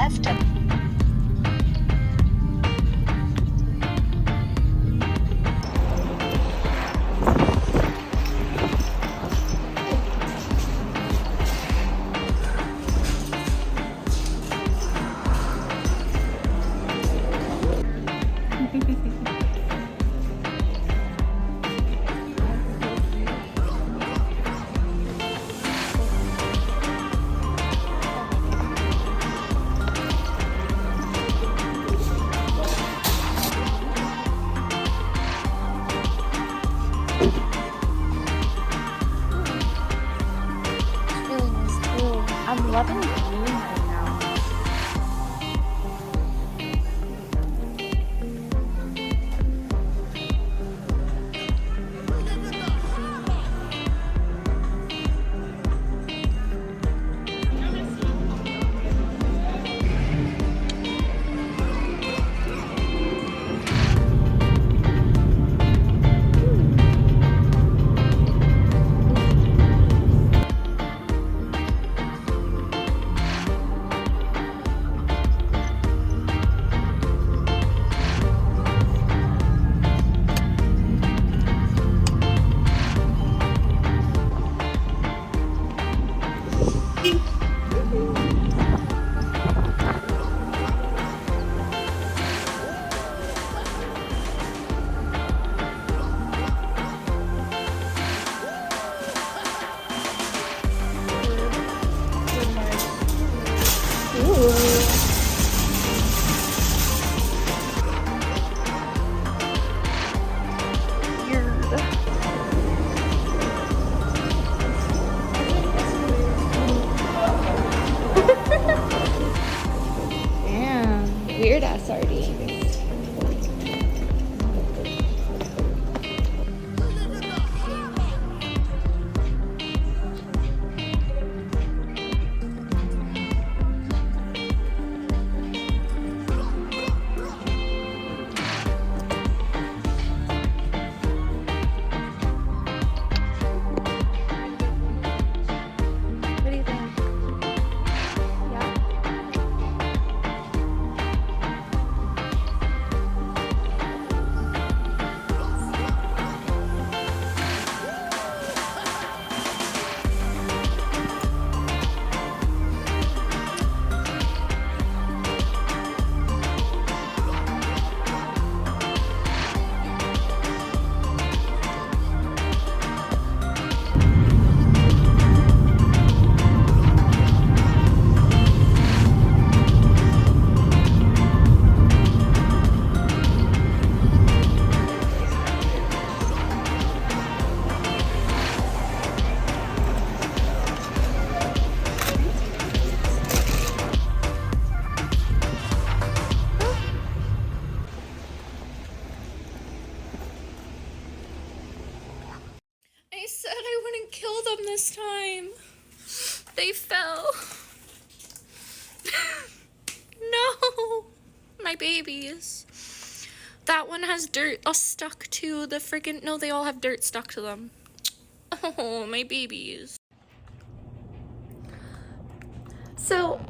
left. I'm loving green right now. Damn, weird ass sardines. What do you think? Yeah. I said I wouldn't kill them this time. They fell. No, my babies. That one has dirt stuck to the freaking, no, they all have dirt stuck to them. Oh, my babies. So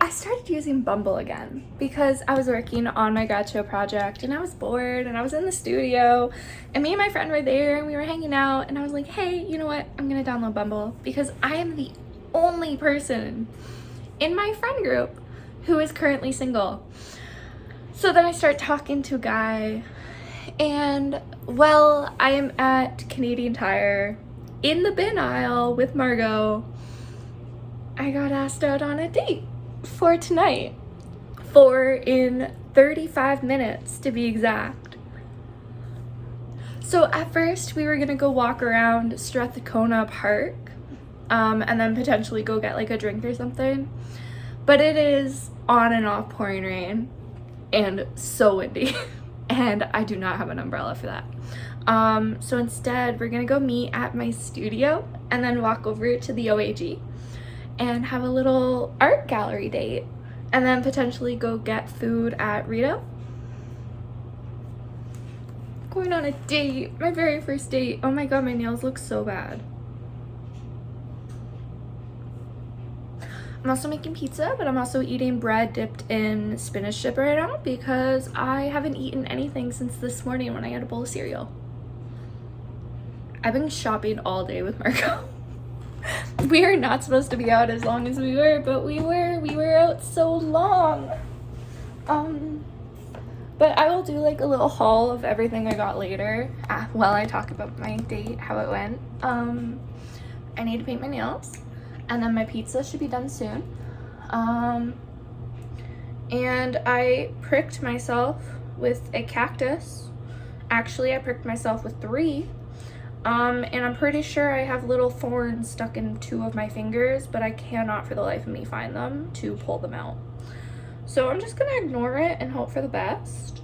I started using Bumble again because I was working on my grad show project and I was bored and I was in the studio and me and my friend were there and we were hanging out and I was like, hey, you know what? I'm gonna download Bumble because I am the only person in my friend group who is currently single. So then I start talking to a guy and, well, I am at Canadian Tire in the bin aisle with Margot. I got asked out on a date for tonight, in 35 minutes to be exact. So at first we were gonna go walk around Strathcona Park and then potentially go get like a drink or something, but it is on and off pouring rain and so windy and I do not have an umbrella for that. So instead we're gonna go meet at my studio and then walk over to the OAG and have a little art gallery date and then potentially go get food at Rito. Going on a date, my very first date. Oh my god, my nails look so bad. I'm also making pizza, but I'm also eating bread dipped in spinach dip right now because I haven't eaten anything since this morning when I had a bowl of cereal. I've been shopping all day with Marco. We are not supposed to be out as long as we were, but we were out so long. But I will do like a little haul of everything I got later while I talk about my date, how it went. I need to paint my nails, and then my pizza should be done soon. And I pricked myself with a cactus. Actually, I pricked myself with 3. And I'm pretty sure I have little thorns stuck in 2 of my fingers, but I cannot for the life of me find them to pull them out. So I'm just gonna ignore it and hope for the best.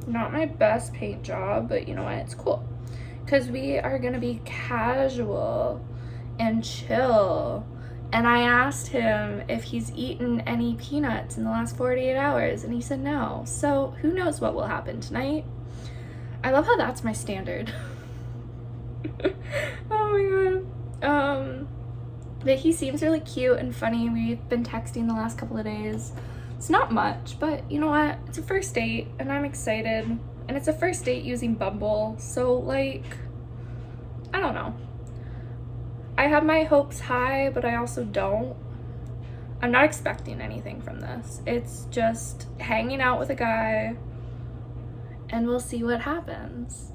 Not my best paint job, but you know what, it's cool. Because we are gonna be casual and chill. And I asked him if he's eaten any peanuts in the last 48 hours, and he said no. So who knows what will happen tonight. I love how that's my standard. Oh my god. But he seems really cute and funny. We've been texting the last couple of days. It's not much, but you know what? It's a first date, and I'm excited. And it's a first date using Bumble, so like, I don't know. I have my hopes high, but I also don't. I'm not expecting anything from this. It's just hanging out with a guy, and we'll see what happens.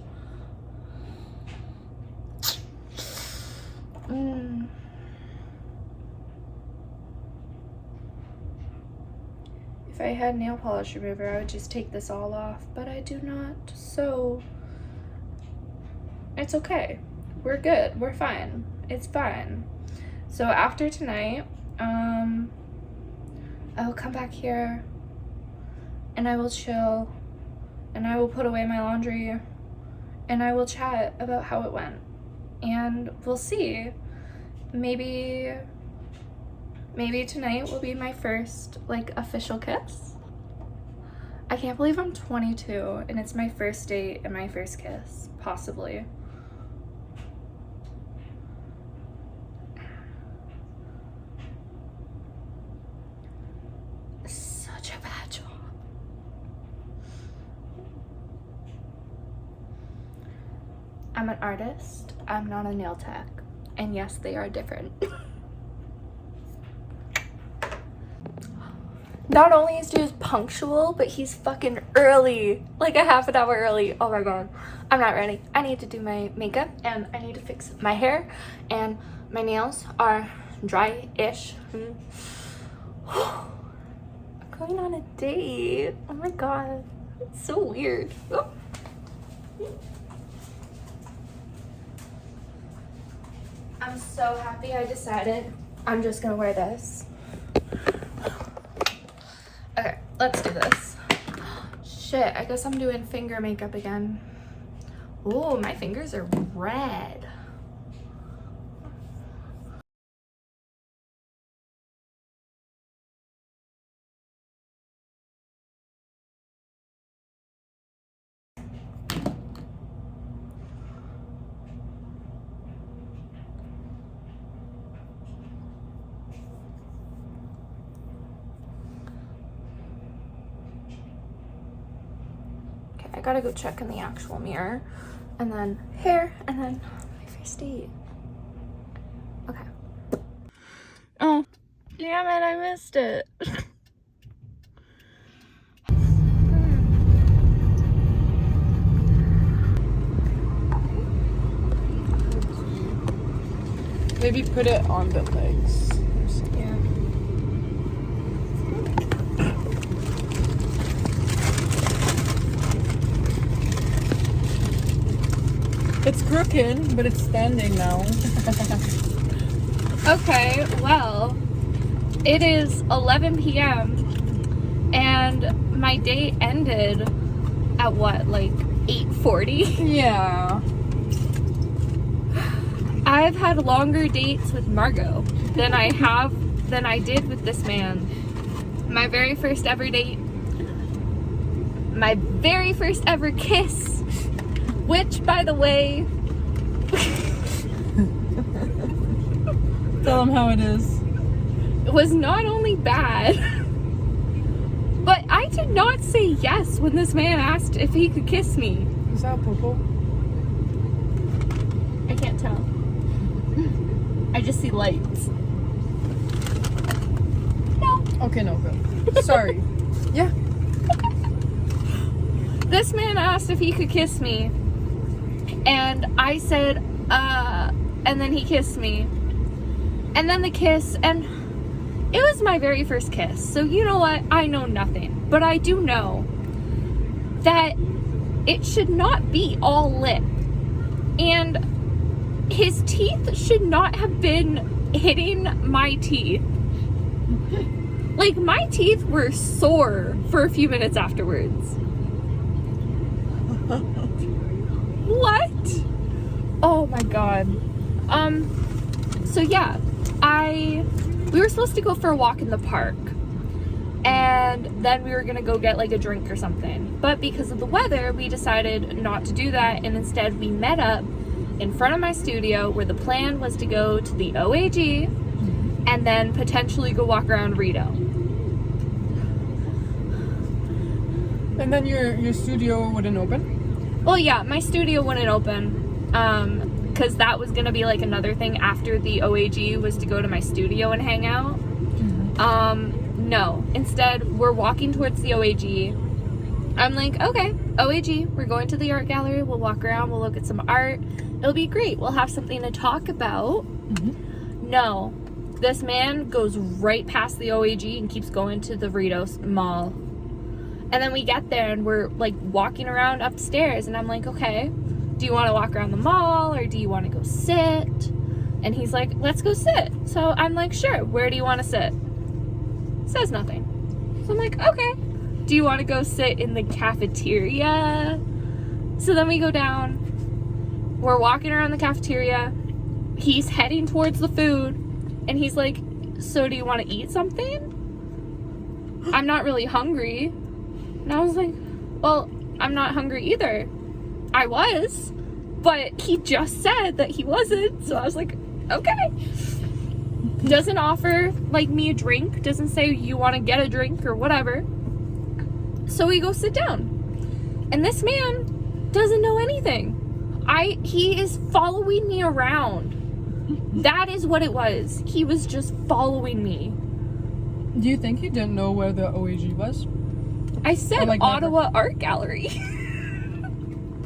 If I had nail polish remover, I would just take this all off, but I do not, so it's okay. We're good. We're fine. It's fine. So after tonight, I will come back here and I will chill and I will put away my laundry and I will chat about how it went. And we'll see. Maybe tonight will be my first like official kiss. I can't believe I'm 22 and it's my first date and my first kiss, possibly. Such a bad job. I'm an artist, I'm not a nail tech, and yes, they are different. Not only is dude punctual, but he's fucking early. Like a half an hour early. Oh my god. I'm not ready. I need to do my makeup and I need to fix my hair and my nails are dry-ish. I'm going on a date. Oh my god. It's so weird. Oh. I'm so happy I decided I'm just gonna wear this. Okay, let's do this. Shit, I guess I'm doing finger makeup again. Ooh, my fingers are red. I gotta go check in the actual mirror, and then hair, and then my first date. Okay. Oh, damn it, I missed it. Maybe put it on the legs. Yeah. It's crooked, but it's standing now. Okay, well, it is 11 p.m. and my date ended at what, like 8:40? Yeah. I've had longer dates with Margot than I did with this man. My very first ever date, my very first ever kiss, which, by the way, Tell him how it is. was not only bad, but I did not say yes when this man asked if he could kiss me. Is that Popo? I can't tell. I just see lights. No. Okay, no, good. Sorry. Yeah. This man asked if he could kiss me, and I said, and then he kissed me. And then the kiss, and it was my very first kiss. So you know what? I know nothing. But I do know that it should not be all lip. And his teeth should not have been hitting my teeth. Like, my teeth were sore for a few minutes afterwards. What? Oh my god. So yeah, we were supposed to go for a walk in the park, and then we were gonna go get like a drink or something, but because of the weather we decided not to do that, and instead we met up in front of my studio where the plan was to go to the OAG and then potentially go walk around Rito. And then your studio wouldn't open? Well, yeah, my studio wouldn't open, because that was gonna be like another thing after the OAG, was to go to my studio and hang out. No, instead we're walking towards the OAG. I'm like, okay, OAG, we're going to the art gallery, we'll walk around, we'll look at some art, it'll be great, we'll have something to talk about. No, this man goes right past the OAG and keeps going to the Rito Mall. And then we get there and we're like walking around upstairs, and I'm like, okay, do you want to walk around the mall or do you want to go sit? And he's like, let's go sit. So I'm like, sure, where do you want to sit? Says nothing. So I'm like, okay, do you want to go sit in the cafeteria? So then we go down, we're walking around the cafeteria, he's heading towards the food, and he's like, so do you want to eat something? I'm not really hungry. And I was like, well, I'm not hungry either. I was, but he just said that he wasn't, so I was like, okay. Doesn't offer like me a drink, doesn't say you want to get a drink or whatever. So we go sit down, and this man doesn't know anything. He is following me around. That is what it was. He was just following me. Do you think he didn't know where the OAG was? I said like Ottawa never. Art Gallery.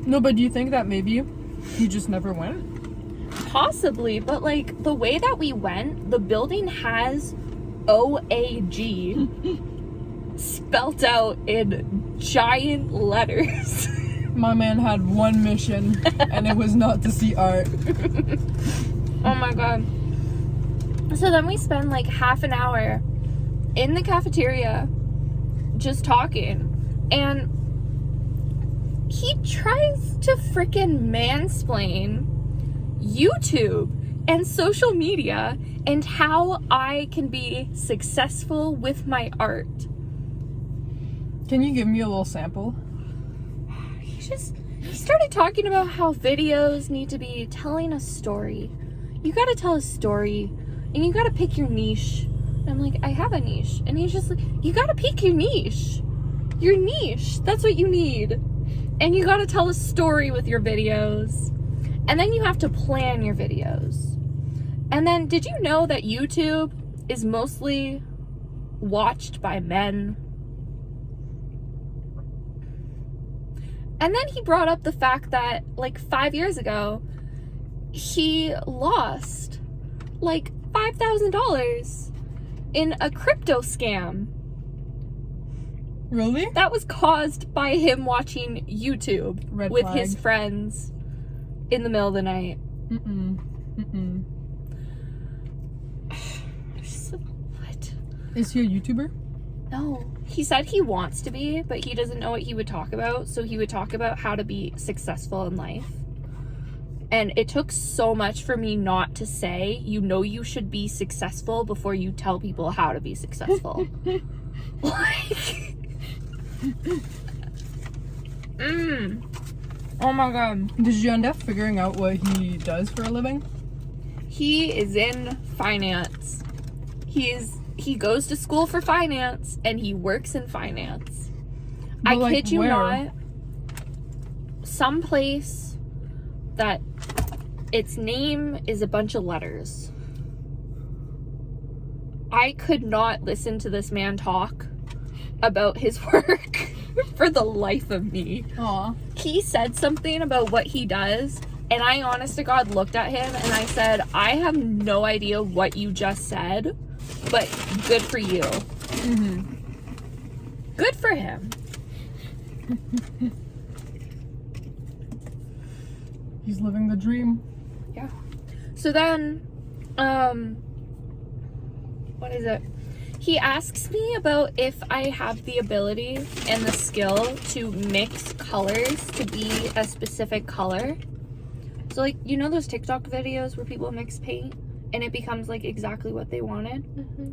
No, but do you think that maybe he just never went? Possibly, but like the way that we went, the building has OAG spelt out in giant letters. My man had one mission, and it was not to see art. Oh my god. So then we spend like half an hour in the cafeteria just talking, and he tries to freaking mansplain YouTube and social media and how I can be successful with my art. Can you give me a little sample? He started talking about how videos need to be telling a story. You gotta tell a story, and you gotta pick your niche. And I'm like, I have a niche. And he's just like, you gotta pick your niche. Your niche, that's what you need. And you gotta tell a story with your videos. And then you have to plan your videos. And then, did you know that YouTube is mostly watched by men? And then he brought up the fact that, like, 5 years ago, he lost, like, $5,000 in a crypto scam. Really? That was caused by him watching YouTube Red with flag. his friends in the middle of the night. What? Is he a YouTuber? No. He said he wants to be, but he doesn't know what he would talk about, so he would talk about how to be successful in life. And it took so much for me not to say, you know, you should be successful before you tell people how to be successful. Like, oh my god. Did you end up figuring out what he does for a living? He is in finance. He goes to school for finance and he works in finance. But, I like, kid you where? not. Someplace that its name is a bunch of letters. I could not listen to this man talk about his work for the life of me. Aw. He said something about what he does, and I honest to God looked at him and I said, I have no idea what you just said, but good for you. Mm-hmm. Good for him. He's living the dream. Yeah. So then, what is it? He asks me about if I have the ability and the skill to mix colors to be a specific color. So, like, you know those TikTok videos where people mix paint and it becomes, like, exactly what they wanted? Mm-hmm.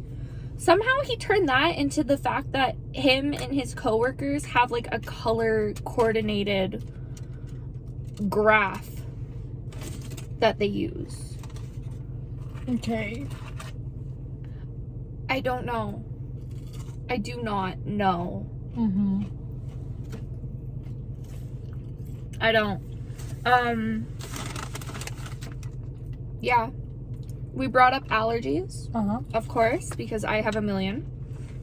Somehow he turned that into the fact that him and his coworkers have, like, a color coordinated graph that they use. Okay. I don't know. I do not know. Mm-hmm. I don't. Yeah. We brought up allergies, Uh-huh. of course, because I have a million.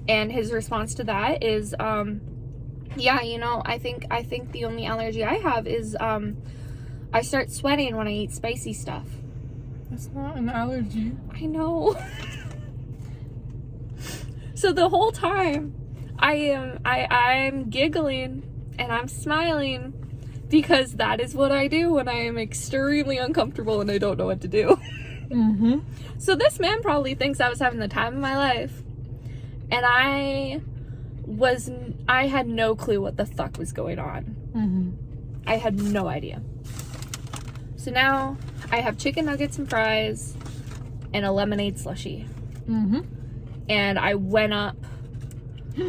And his response to that is, yeah, you know, I think the only allergy I have is, I start sweating when I eat spicy stuff. That's not an allergy. I know. So the whole time I'm giggling and I'm smiling because that is what I do when I am extremely uncomfortable and I don't know what to do. Mm-hmm. So this man probably thinks I was having the time of my life. And I had no clue what the fuck was going on. Mm-hmm. I had no idea. So now I have chicken nuggets and fries and a lemonade slushie. Mm-hmm. And I went up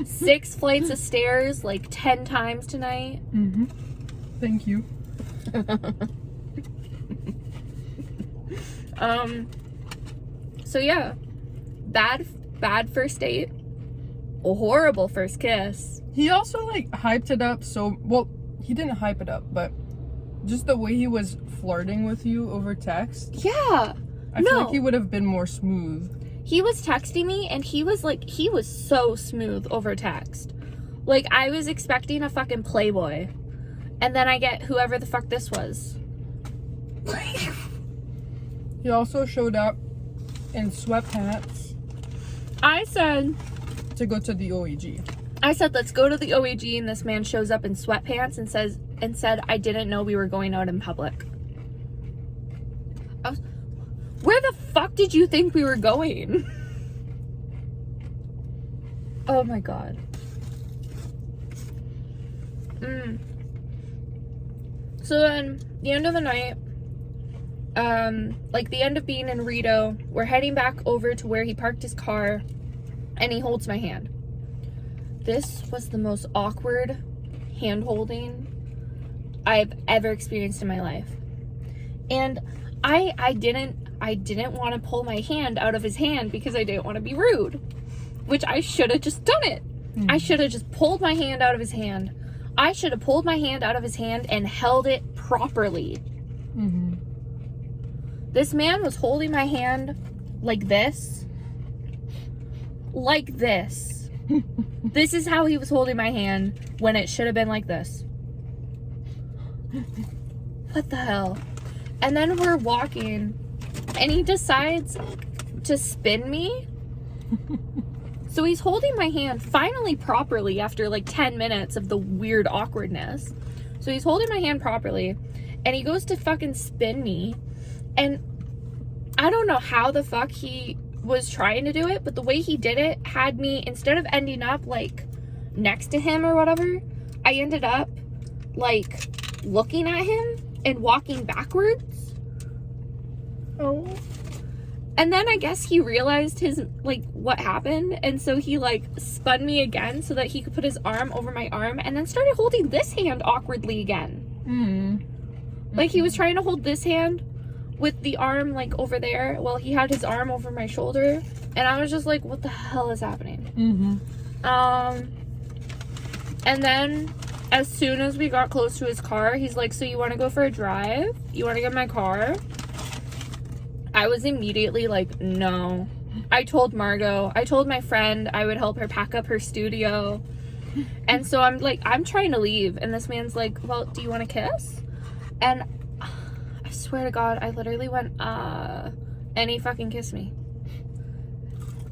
6 flights of stairs like 10 times tonight. Mm-hmm. Thank you. So yeah, bad first date, a horrible first kiss. He also, like, hyped it up so... Well, he didn't hype it up, but just the way he was flirting with you over text, Yeah, I feel like he would have been more smooth. he was texting me and he was so smooth over text. Like, I was expecting a fucking playboy, and then I get whoever the fuck this was. He also showed up in sweatpants I said, to go to the OEG. let's go to the OAG, and this man shows up in sweatpants and said, I didn't know we were going out in public. Where the fuck did you think we were going? Oh my god. So then, the end of the night, like the end of being in Rito, we're heading back over to where he parked his car, and he holds my hand. This was the most awkward hand holding I've ever experienced in my life. And I didn't want to pull my hand out of his hand because I didn't want to be rude, which I should have just done it. I should have just pulled my hand out of his hand. I should have pulled my hand out of his hand and held it properly. Mm-hmm. This man was holding my hand like this. Like this. This is how he was holding my hand when it should have been like this. What the hell? And then we're walking and he decides to spin me. So he's holding my hand finally properly after like 10 minutes of the weird awkwardness. So he's holding my hand properly and he goes to fucking spin me. And I don't know how the fuck he was trying to do it, but the way he did it had me, instead of ending up like next to him or whatever, I ended up like looking at him and walking backwards. Oh. And then I guess he realized his, like, what happened, and so he, like, spun me again so that he could put his arm over my arm, and then started holding this hand awkwardly again. Mm. Like, he was trying to hold this hand with the arm like over there. Well, he had his arm over my shoulder, and I was just like, what the hell is happening? And then as soon as we got close to his car, he's like, so you want to go for a drive? You want to get in my car? I was immediately like, no. I told my friend I would help her pack up her studio. And so I'm like, I'm trying to leave. And this man's like, well, do you want to kiss? And I swear to God, I literally went, and he fucking kissed me.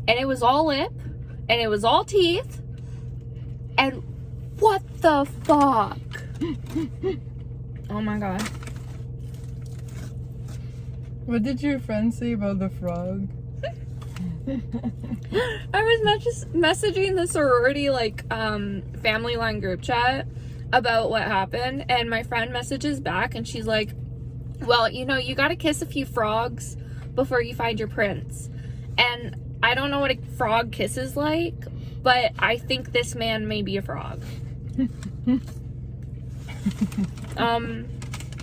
And it was all lip, and it was all teeth. And what the fuck? Oh my God. What did your friend say about the frog? I was just messaging the sorority like family line group chat about what happened, and my friend messages back and she's like, well, you know, you gotta kiss a few frogs before you find your prince. And I don't know what a frog kiss is like, but I think this man may be a frog.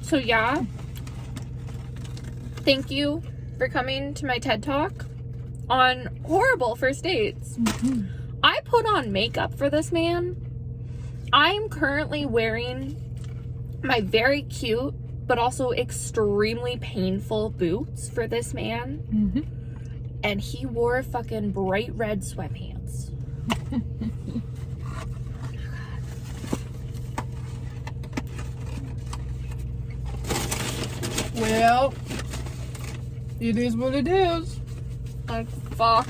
So yeah, thank you for coming to my TED Talk on horrible first dates. I put on makeup for this man. I'm currently wearing my very cute but also extremely painful boots for this man. And he wore fucking bright red sweatpants. Well, it is what it is. Like, fuck.